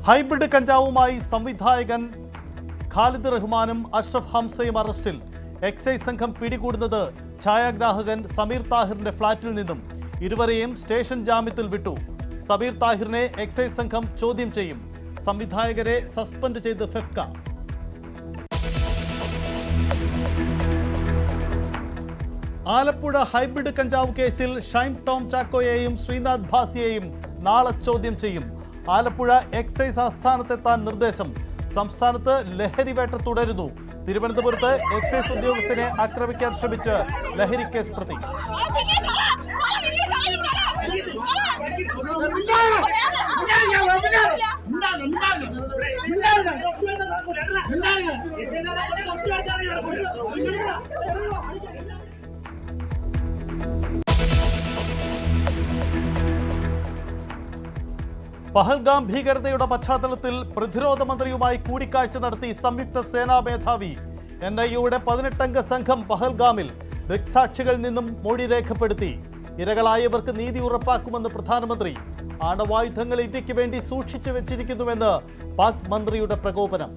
Hybrid കഞ്ചാവുമായി സംവിധായകൻ ഖാലിദ് റഹ്മാനും അഷ്റഫ് ഹംസയും അറസ്റ്റിൽ. എക്സൈസ് സംഘം പിടികൂടുന്നത് ഛായാഗ്രാഹകൻ സമീർ താഹിറിന്റെ ഫ്ളാറ്റിൽ നിന്നും. ഇരുവരെയും സ്റ്റേഷൻ ജാമ്യത്തിൽ വിട്ടു. സമീർ താഹിറിനെ എക്സൈസ് സംഘം ചോദ്യം ചെയ്യും. സംവിധായകരെ സസ്പെൻഡ് ചെയ്ത് ഫെഫ്ക. ആലപ്പുഴ ഹൈബ്രിഡ് കഞ്ചാവ് കേസിൽ ഷൈൻ ടോം ചാക്കോയെയും ശ്രീനാഥ് ഭാസിയെയും നാളെ ചോദ്യം ചെയ്യും. ആലപ്പുഴ എക്സൈസ് ആസ്ഥാനത്തെത്താൻ നിർദ്ദേശം. സംസ്ഥാനത്ത് ലഹരിവേട്ട തുടരുന്നു. തിരുവനന്തപുരത്ത് എക്സൈസ് ഉദ്യോഗസ്ഥനെ ആക്രമിക്കാൻ ശ്രമിച്ച് ലഹരി കേസ് പ്രതി. പഹൽഗാം ഭീകരതയുടെ പശ്ചാത്തലത്തിൽ പ്രതിരോധ മന്ത്രിയുമായി കൂടിക്കാഴ്ച നടത്തി സംയുക്ത സേനാ മേധാവി. NIA-യുടെ 18-അംഗ സംഘം പഹൽഗാമിൽ ദൃക്സാക്ഷികളിൽ നിന്നും മൊഴി രേഖപ്പെടുത്തി. ഇരകളായവർക്ക് നീതി ഉറപ്പാക്കുമെന്ന് പ്രധാനമന്ത്രി. ആണവായുധങ്ങൾ ഇന്ത്യക്ക് വേണ്ടി സൂക്ഷിച്ചു വെച്ചിരിക്കുന്നുവെന്ന് പാക് മന്ത്രിയുടെ പ്രകോപനം.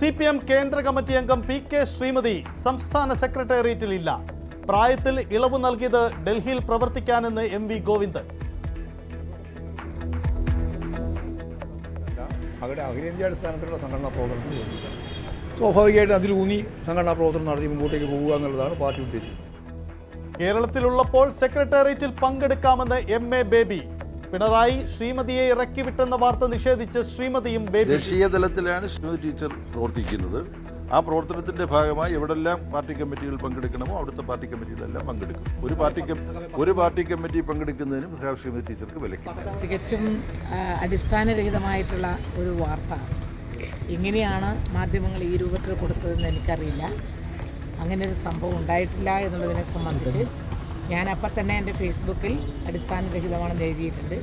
CPM കേന്ദ്ര കമ്മിറ്റി അംഗം PK ശ്രീമതി സംസ്ഥാന സെക്രട്ടേറിയറ്റിൽ ഇല്ല. പ്രായത്തിൽ ഇളവ് നൽകിയത് ഡൽഹിയിൽ പ്രവർത്തിക്കാനെന്ന് MV ഗോവിന്ദൻ. അവരുടെ അഖിലേന്ത്യാടിസ്ഥാനത്തിലുള്ള സംഘടനാ പ്രവർത്തനത്തിൽ സ്വാഭാവികമായിട്ട് അതിലൂന്നി സംഘടനാ പ്രവർത്തനം നടത്തി മുമ്പോട്ടേക്ക് പോകുക എന്നുള്ളതാണ് പാർട്ടി ഉദ്ദേശിച്ചത്. കേരളത്തിലുള്ളപ്പോൾ സെക്രട്ടേറിയറ്റിൽ പങ്കെടുക്കാമെന്ന് MA ബേബി. പിണറായി ശ്രീമതിയെ ഇറക്കി വിട്ടെന്ന വാർത്ത നിഷേധിച്ച് ശ്രീമതിയും ബേബി. ദേശീയ തലത്തിലാണ് ശ്രീമതി ടീച്ചർ പ്രവർത്തിക്കുന്നത്. ആ പ്രവർത്തനത്തിന്റെ ഭാഗമായി എവിടെല്ലാം പാർട്ടി കമ്മിറ്റികൾ പങ്കെടുക്കണമോ അവിടുത്തെ പാർട്ടി കമ്മിറ്റികളെല്ലാം പങ്കെടുക്കും. ഒരു പാർട്ടി കമ്മിറ്റി പങ്കെടുക്കുന്നതിനും ശ്രീമതി ടീച്ചർക്ക് വിലക്കില്ല. തികച്ചും അടിസ്ഥാനരഹിതമായിട്ടുള്ള ഒരു വാർത്ത. എങ്ങനെയാണ് മാധ്യമങ്ങൾ ഈ രൂപത്തിൽ കൊടുത്തതെന്ന് എനിക്കറിയില്ല. അങ്ങനെ ഒരു സംഭവം ഉണ്ടായിട്ടില്ല എന്നുള്ളതിനെ സംബന്ധിച്ച് ഞാൻ അപ്പം തന്നെ എൻ്റെ ഫേസ്ബുക്കിൽ അടിസ്ഥാനരഹിതമാണെന്ന് എഴുതിയിട്ടുണ്ട്.